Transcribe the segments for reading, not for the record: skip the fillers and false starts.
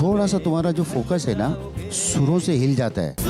थोड़ा सा तुम्हारा जो फोकस है ना सुरों से हिल जाता है।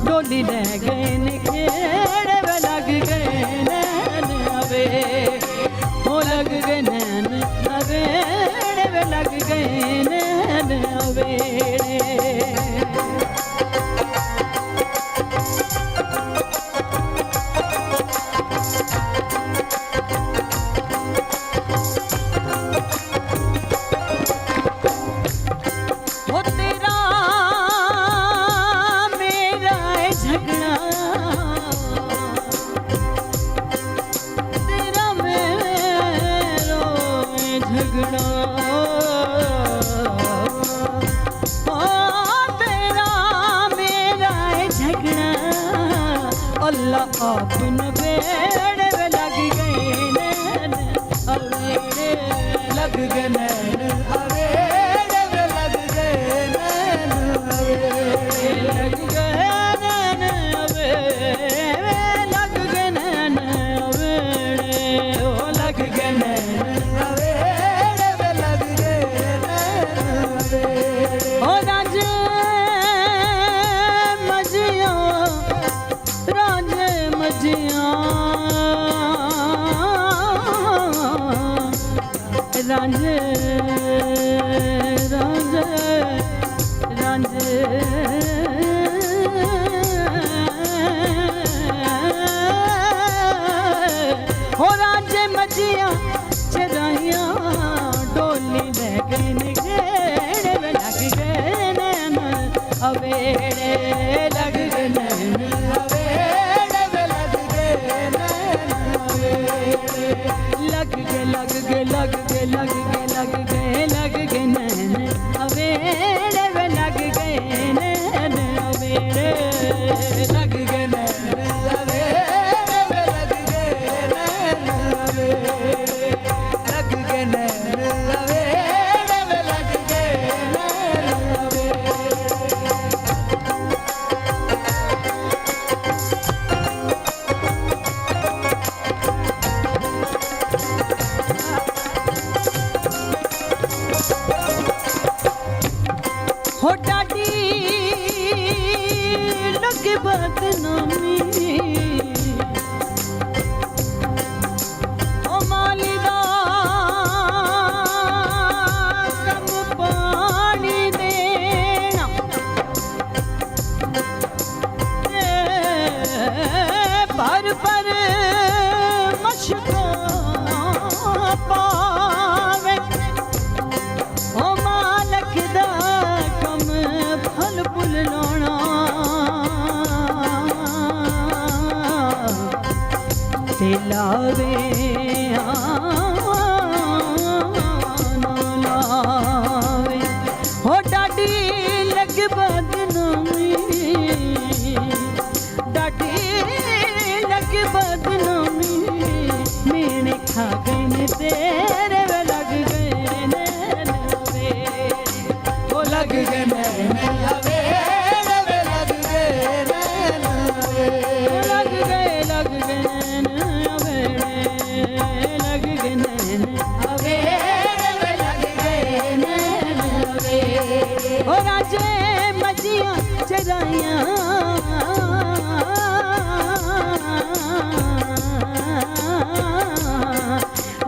डोली ले गए निखेड़े वे लग गए नैन अबे हो लग गए नैन अबेड़े वे लग गए नैन अबेड़े। अपन बेड़े वे लग गए नैन अबेड़े लग गए नैन अबेड़े वे लग गए नैन अबेड़े लग गए नैन अबेड़े लग गए नैन अबेड़े ओ लग गए नैन अबेड़े वे लग गए नैन अबेड़े ओ राजे रांझे रांझे अवेड़े लग गए नैन अवेड़े वे लग गए नैन अवेड़े लग गए लग गए लग गए लग गए लग गए लग गए नैन अवेड़े वे लग गए नैन अवेड़े लग गए नैन अवेड़े वे लग गए नैन अवेड़े लग गए नैन अवेड़े वे लग गए नैन हो डाडी लगे बदनामी ओ मालिदा कम पानी देना पर मशको पावे ओ मालक दा कम फल फुल लाना ते लावे ना लावे हो डाडी लग बदनामी डाडी लग बदनामी मेरे खा गए ने तेरे वे लग गए नैन अवेड़े वो लग गए नैन अवेड़े वे लग गए नैन अवेड़े लग गए नैन अवेड़े लग गए नैन अवेड़े वे लग गए नैन अवेड़े ओ राजे मजियां चराइयां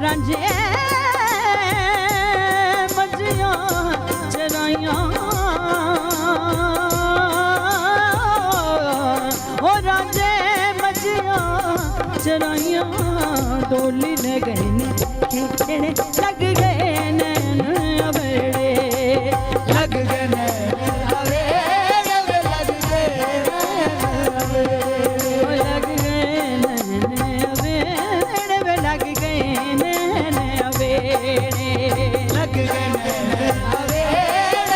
रांझे मजियां चराइयां ओ रांझे मजियां चराइयां डोली ने गए ने खेचने लग गए नैन अवेड़े लग गए नैन अवेड़े वे लग गए नैन अवेड़े लग गए नैन अवेड़े वे लग गए नैन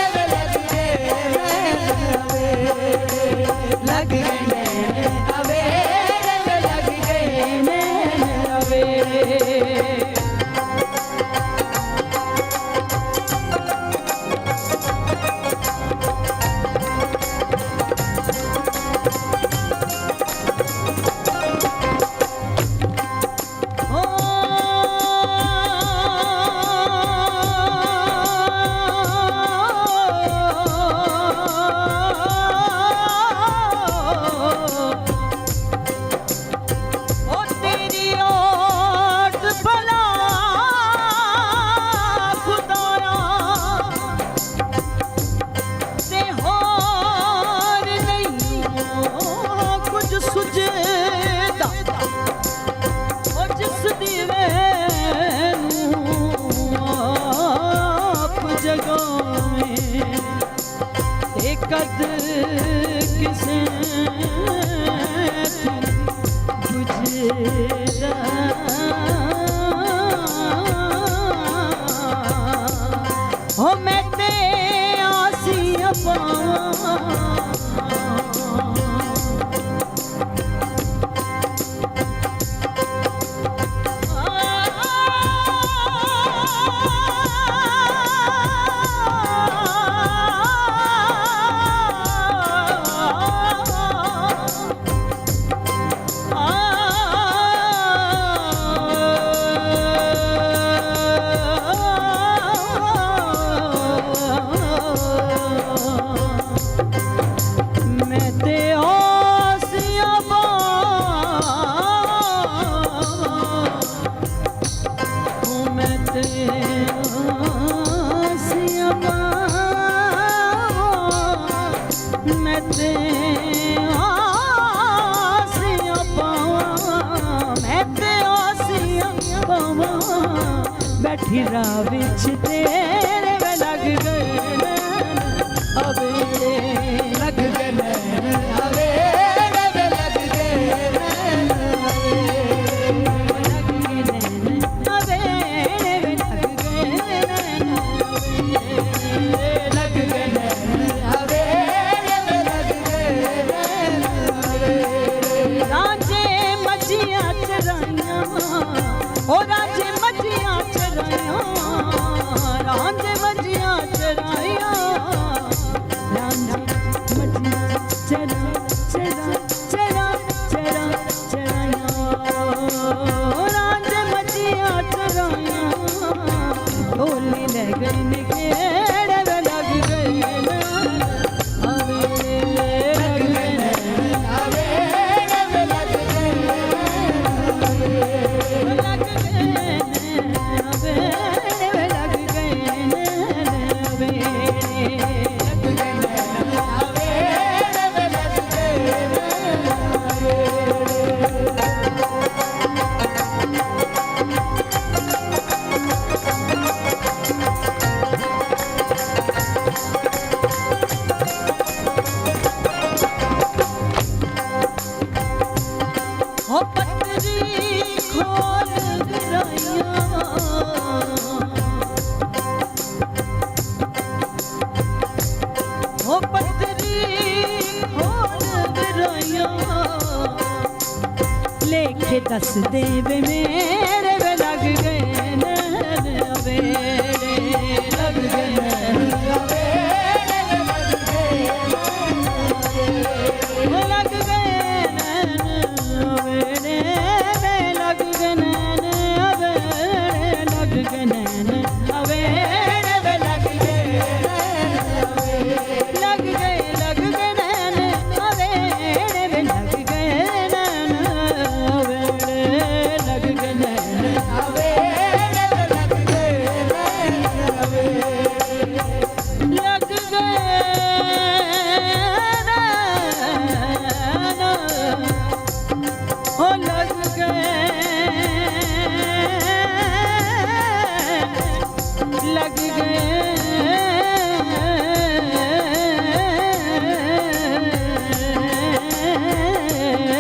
अवेड़े लग गए नैन अवेड़े वे लग गए नैन अवेड़े लग गए नैन अवेड़े वे लग गए नैन अवेड़े कद किसे गुजरा हो मैं ते आसिया पावां बैठी राह विच तेरे वे लग गए नैन अवेड़े हो पतरी खोल गराइया हो पतरी खोल गराइया लेखे दस देवे मेरे वे लग गए नैन अवेड़े लग गए नैन वो लग गए नैन अवेड़े वे लग गए नैन अवेड़े लग गए नैन अवेड़े वे लग गए लग गए नैन अवेड़े वे लग गए नैन अवेड़े लग गए नैन अवेड़े वे लग गए लग गए ओ लग गए लग गए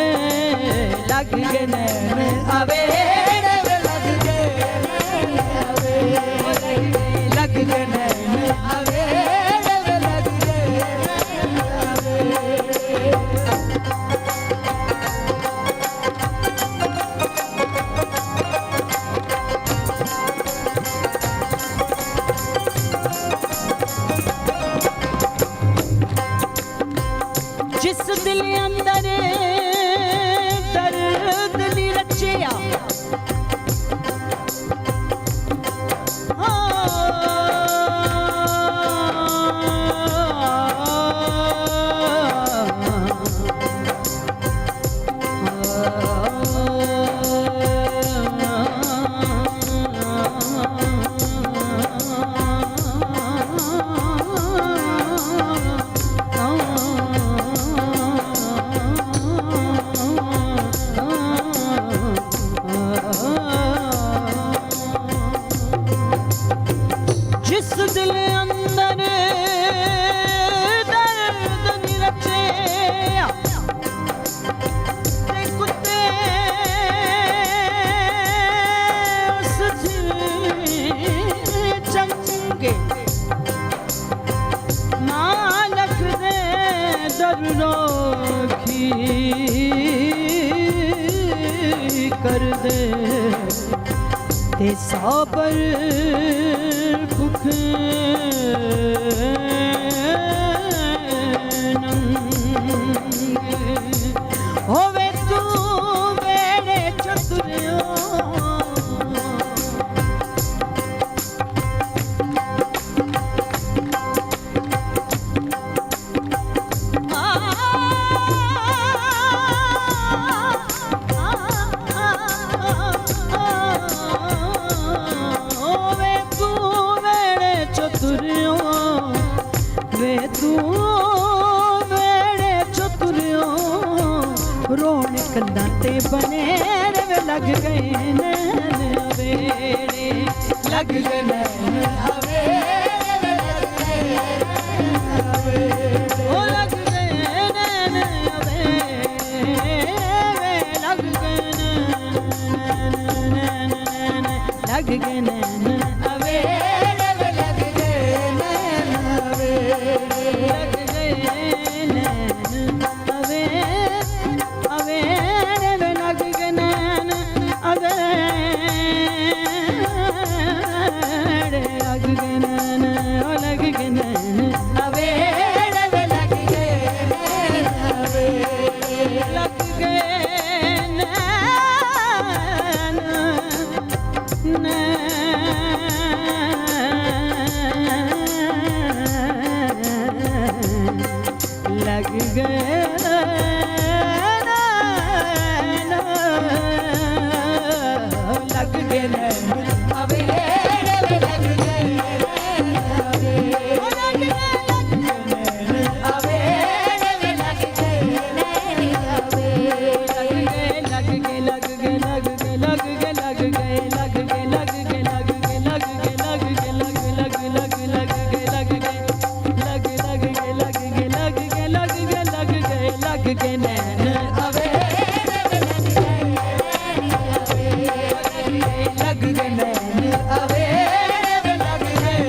लग गए नैन अवेड़े वे लग गए लग गए नैन अवेड़े वे लग गए जिस दिल अंदर दर्द नी रचिया जिस दिल अंदर दर्द नी रचिया ते कुत्ते उस चंगे मालक दे दर्दों की कर दे ते साबर भुख नंगे होवे तू मेरे चतुरियों वे तू मेरे चतुरियों रोने कंधा ते बने वे लग गए नैन अवेड़े लग गए नैन अवेड़े ओ लग गए नैन अवेड़े लग गए नैन लग गए नैन अवेड़े लग गए नैन लग गए नैन अवेड़े वे लग गए नैन अवेड़े लग गए नैन ओ लग गए नैन अवेड़े वे लग गए नैन अवेड़े लग गए नैन। के नैन अवे लग गए नैन अवे लग गए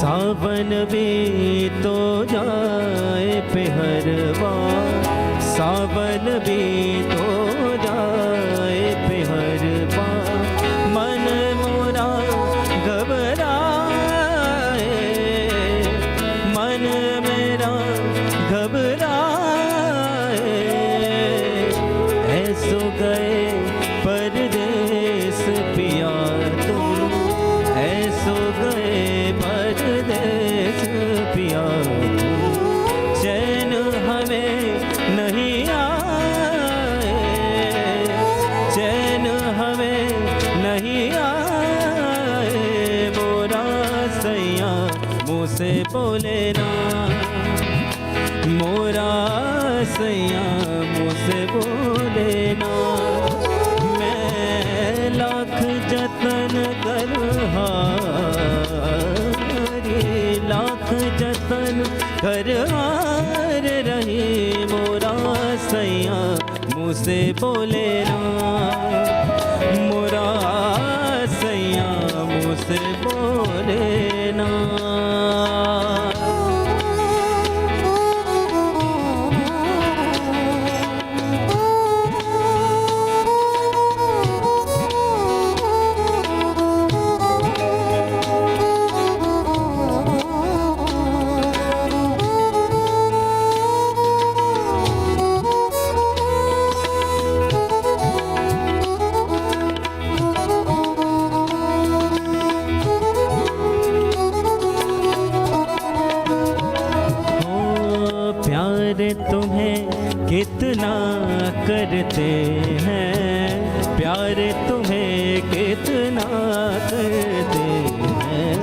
सावन भी तो जाए पहरवा, सावन भी तो जाए पहरवा, मन मोरा घबराए, मन मेरा घबराए, ऐसो गए परदेस पिया तुम, ऐसो गए परदेस पिया तुम, चैन हमें नहीं आए, चैन हमें नहीं आए, मोरा सैया मुँह से बोले ना, मोरा सैया मुँह से बोले ना, मैं लाख जतन कर हारी, लाख जतन कर हार रही, मोरा सैया मुँह से बोले ना, मोरा सैया मुँह से बोले ना। तुम्हें कितना करते हैं, प्यार तुम्हें कितना करते हैं,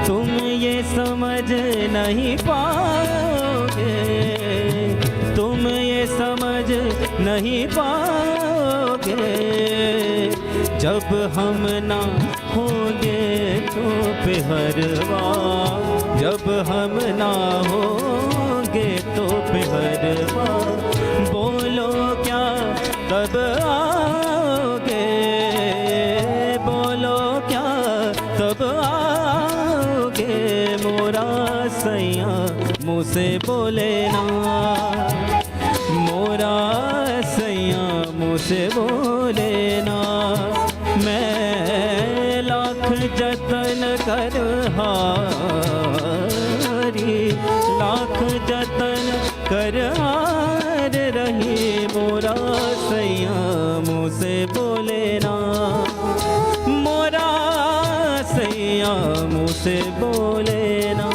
तुम ये समझ नहीं पाओगे, तुम ये समझ नहीं पाओगे, जब हम ना होंगे तो पहरवा, जब हम ना होंगे तो पहरवा, बोलो क्या तब आओगे, बोलो क्या तब आओगे, मोरा सैया मुँह से बोले ना, मोरा सैया मुँह से बोले ना, मैं जतन कर हारी, लाख जतन कर हार रही, मोरा सैया मुँह से बोले ना, मोरा सैया मुँह से बोले ना।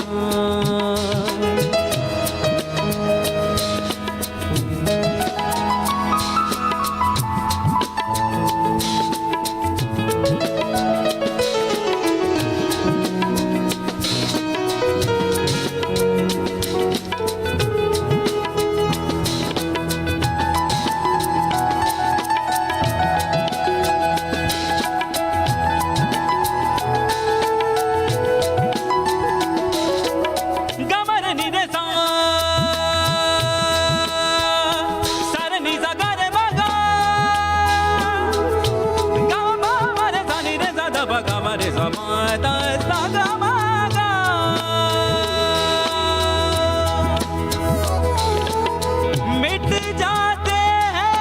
मिट जाते हैं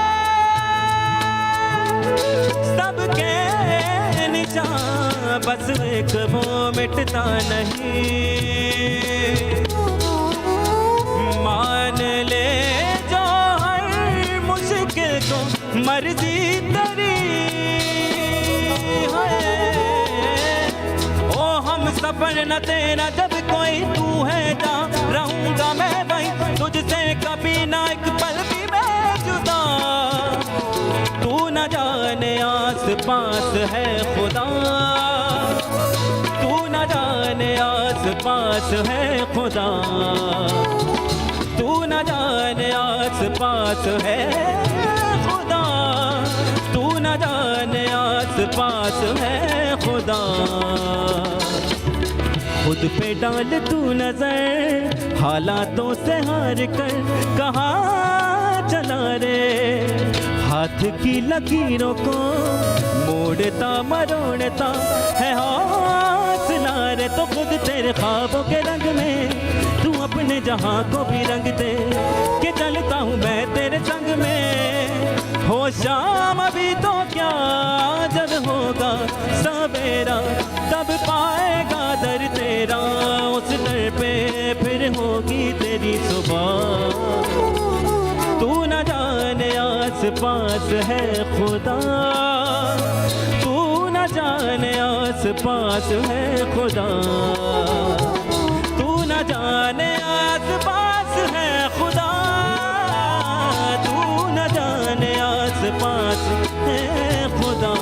सबके निशान, बस एक वो मिटता नहीं। मान ले जो हर मुश्किल को मर्जी तेरी है, ओ हम सफर न तेरा जब कोई तू है जा, रहूंगा मैं वहीं तुझसे कभी ना एक पल भी मैं जुदा। तू न जाने आस पास है खुदा, तू न जाने आस पास है खुदा, तू न जाने आस पास है खुदा, तू न जाने आस पास है खुदा। खुद पे डाल तू नजर, हालातों से हार कर कहाँ चला रे, हाथ की लकीरों को मोड़ता मरोड़ता है हौसला रे। तो खुद तेरे ख्वाबों के रंग में तू अपने जहां को भी रंग दे, कि चलता हूँ मैं तेरे संग में। हो शाम अभी तो क्या, जब होगा सवेरा तब पाएगा दर तेरा, उस दर पे फिर होगी तेरी सुबह। तू न जाने आस पास है खुदा, तू न जाने आस पास है खुदा, तू न जाने आस पास है खुदा, तू न जाने आस पास है खुदा।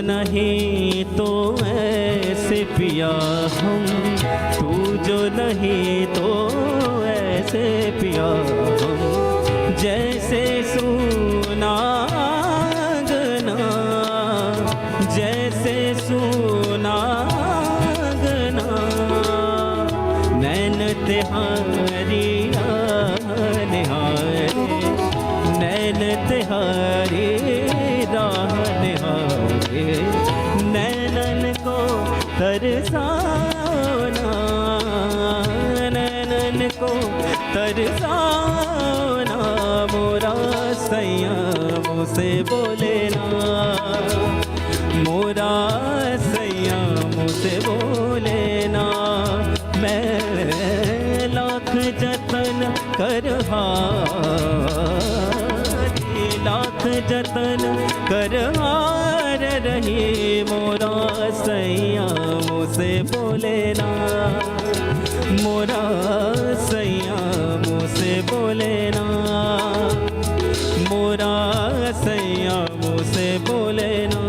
नहीं तो ऐसे पिया हम, तू जो नहीं तो ऐसे पिया हम, जैसे सुना गना, जैसे सुना गना, नैन तिहारी निहारे, नैन तिहारी राह निहारे, नैनन को तरसाना, नैनन को तरसाना, मोरा सैया मुझसे बोले ना, मोरा सैया कर हारी, लाख जतन कर हार रही मोरा सैया मुझसे बोले ना, मोरा सैया मुझसे बोले ना, मोरा सैया मुझसे बोले ना।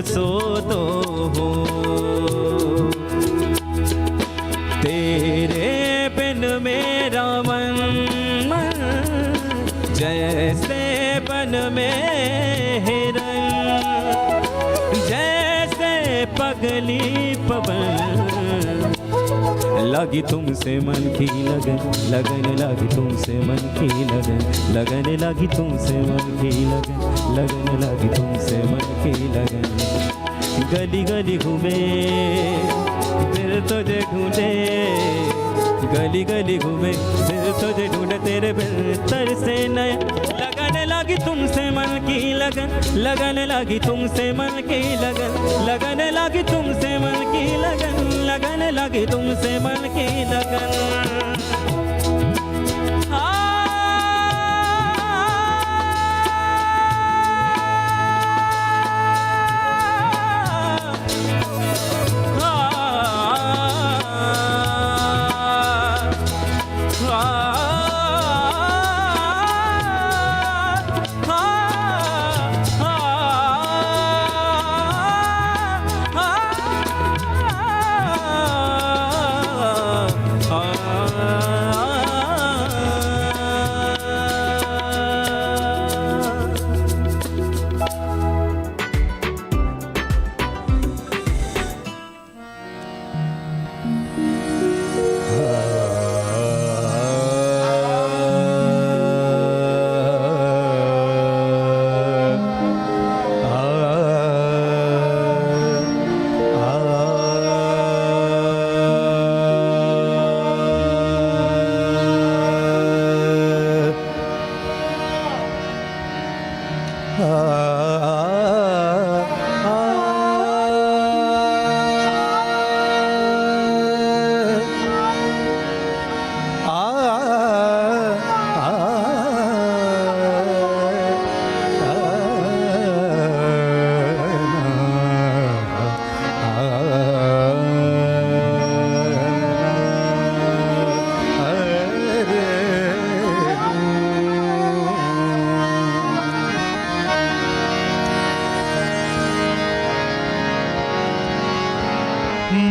सो तो हो तेरे बिन मेरा मन जैसे बन में हिरन, जैसे पगली पवन लगी तुमसे मन की लगन, लगन लगी तुमसे मन की लगन, लगन लगी तुमसे मन की लगन, लगन लगी तुमसे मन की लगन। गली गली घूमे फिर तुझे ढूंढे, गली गली घूमे फिर तुझे ढूंढे, तेरे बिस्तर से नया लगन लगी तुमसे मन की लगन, लगन लगी तुमसे मन की लगन, लगन लगी तुमसे मन की लगन, लगन लगी तुमसे मन की लगन।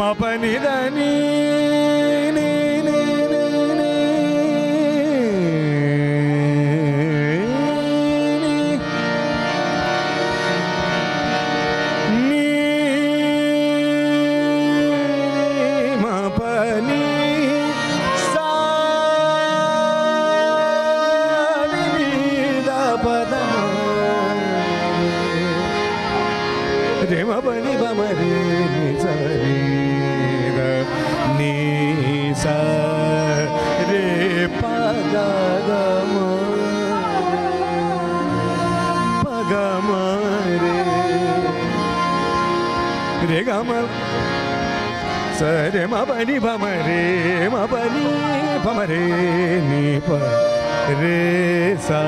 మపని దని మపని సా పద రే మపని బమరి సరి sa re pa ga ga ma re re ga ma sa re ma pa ni ba ma re ni pa re sa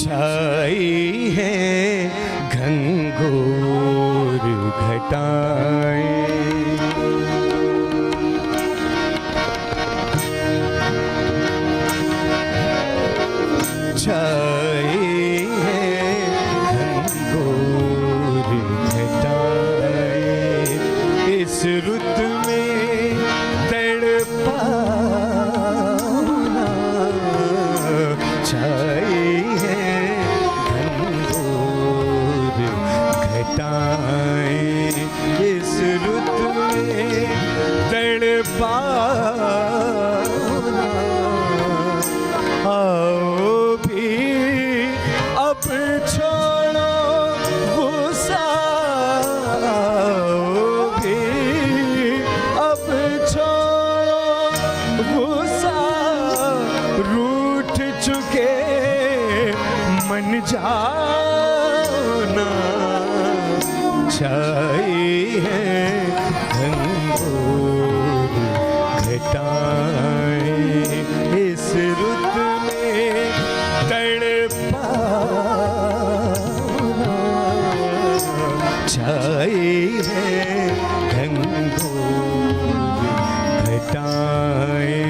छाई है घनघोर रुत में तड़पाना छाई है घनघोर घटाएं इस रुत में तड़पाना आओ भी अब छोड़ो गुस्सा आओ भी अब छोड़ो गुस्सा रूठ चुके मन जाना छाई है घनघोर घटाएं इस रुत में तड़पाना छाई है घनघोर घटाएं।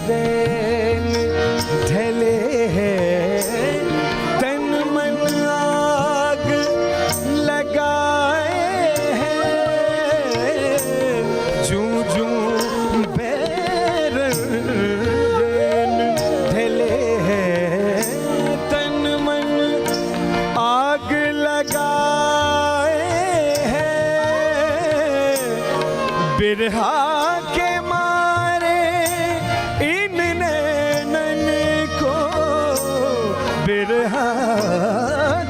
रैन ढले हैं तन मन आग लगाए हैं जूं जूं बैरन ढले हैं तन मन आग लगाए हैं बिरहा के मारे इन नैनन को बिरहा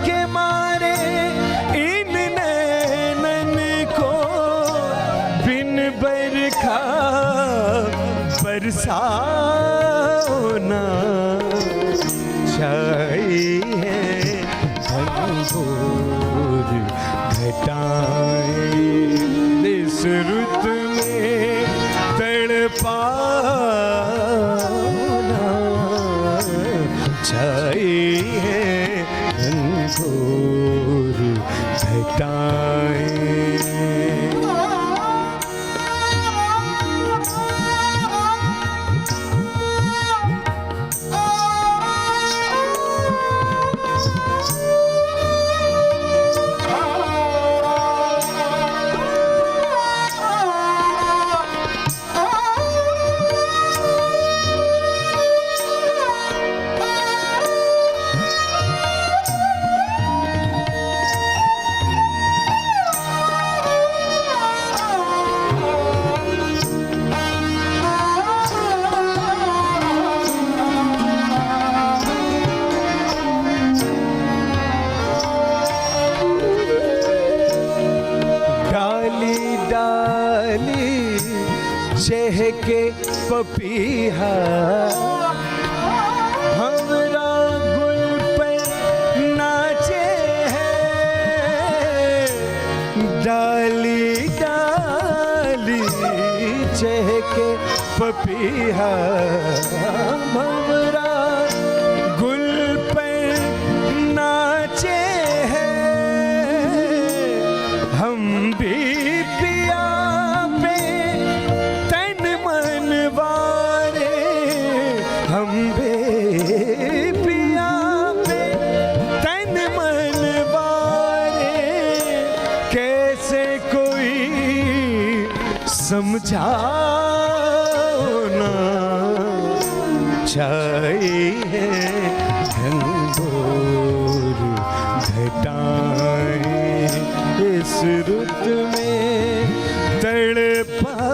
के मारे इन नैनन को बिन बरखा बरसाओ ना छाई है घनघोर घटाएं इस रुत में तड़पाना छाई है घनघोर घटाएं। चहके पपीहा भंवरा गुल पर नाचे हैं डाली डाली चहके पपीहा भंवरा गुल पर नाचे हैं हम भी पिया पे तन मन वारे हम भी पिया पे तन मन वारे कैसे कोई समझाओ ना छाई है घनघोर घटाएं इस रुत में तड़पाना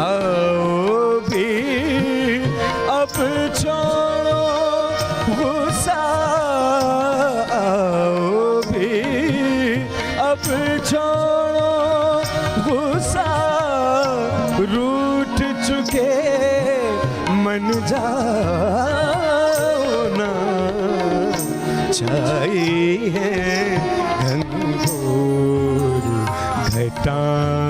आओ भी अब छोड़ो गुस्सा आओ अब छोड़ो गुस्सा, रूठ चुके मन जाओ ना, छाई है घनघोर घटाएं।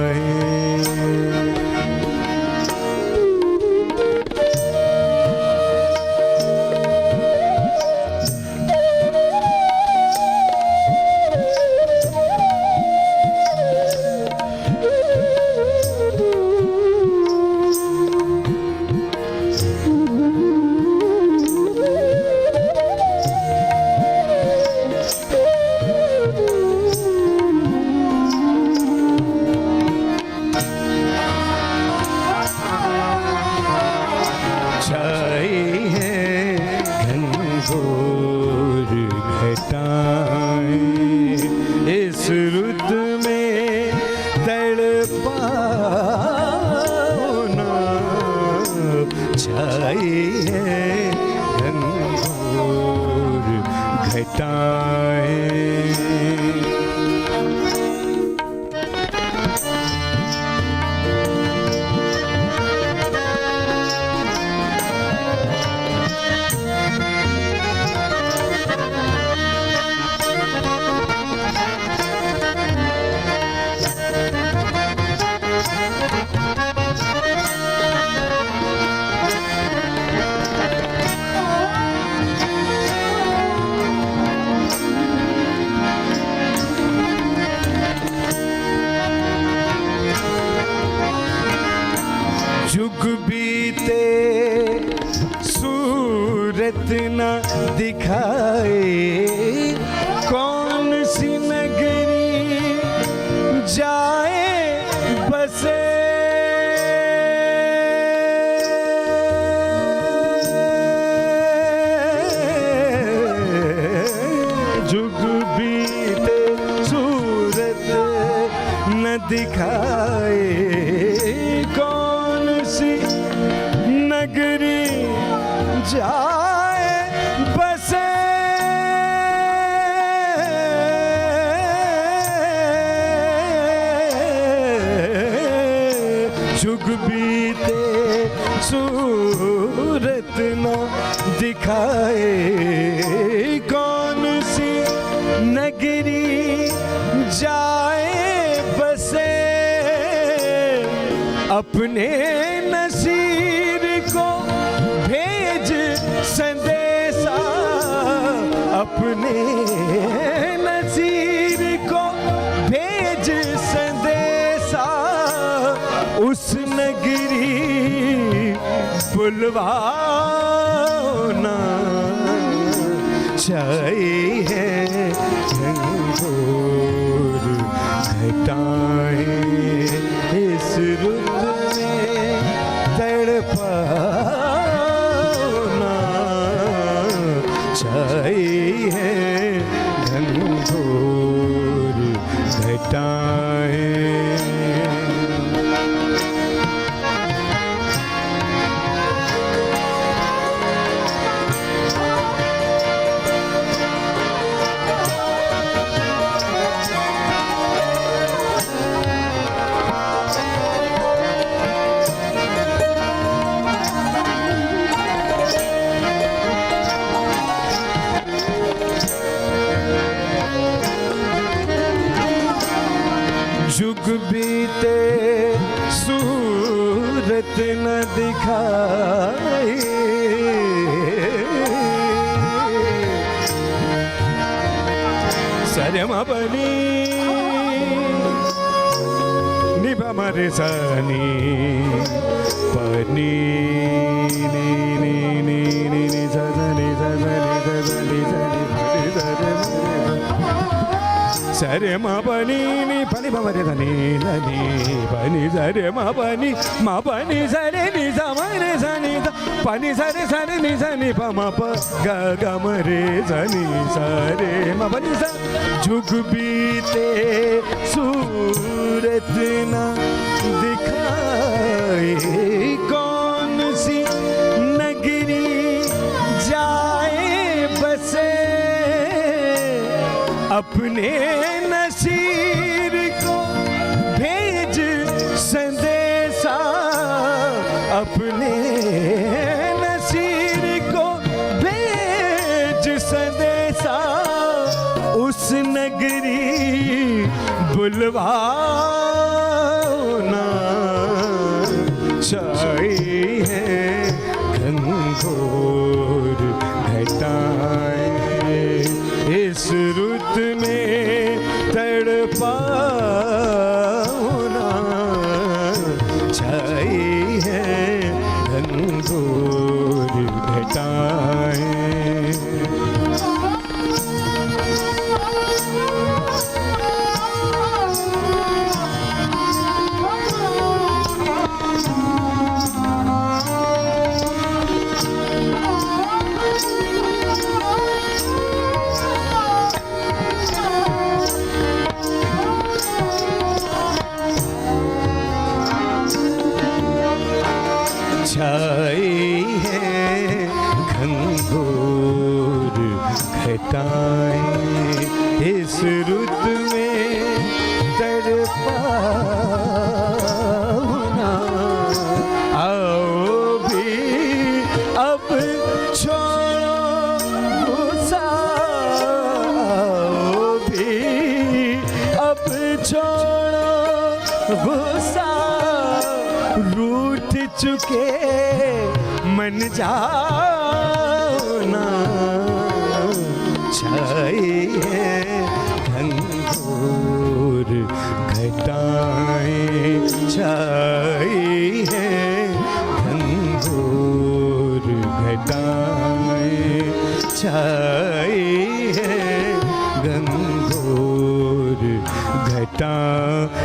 जुग बीते सूरत न दिखाए, कौन सी नगरी जाए बसे, जुग बीते सूरत न दिखाए, नगरी जाए बसे, जुग बीते सूरत न दिखाए, कौन सी नगरी जाए बसे, अपने नसीर को भेज संदेशा, अपने नसीर को भेज संदेशा, उस नगरी बुलवाओ ना, छाई है घनघोर घटाएं, इस रुत में तड़पाओ ना, छाई है घनघोर घटाएं। जुग बीते सूरत न दिखाए, सरमा बनी निभा मरे सनी पनी नी नी नी नी नी सजनी सजनी सजनी सजनी सरे मा पनी नी पनी मरे धनी धनी पनी सरे मा पनी सरे नि समरे सनी पनी सरे सरे नि सनी प म प ग ग मरे सनी सरे मा पनी सा। जुग बीते सूरत न दिखाए, कौन सी नगरी जाए बसे, अपने अपने नसीर को भेज संदेशा, अपने नसीर को भेज संदेशा, उस नगरी बुलवाना। छाई है घनघोर घटाएं, इस रुत में तड़पाना। छाई है घनघोर घटाएं। छाई है घनघोर घटाएं, इस रुत में तड़पाना। आओ भी अब छोड़ो गुस्सा, आओ भी अब छोड़ो गुस्सा, रूठ चुके मन जाना। छाई है घनघोर घटाएं, छाई है घनघोर घटाएं, छाई है घनघोर घटाएं।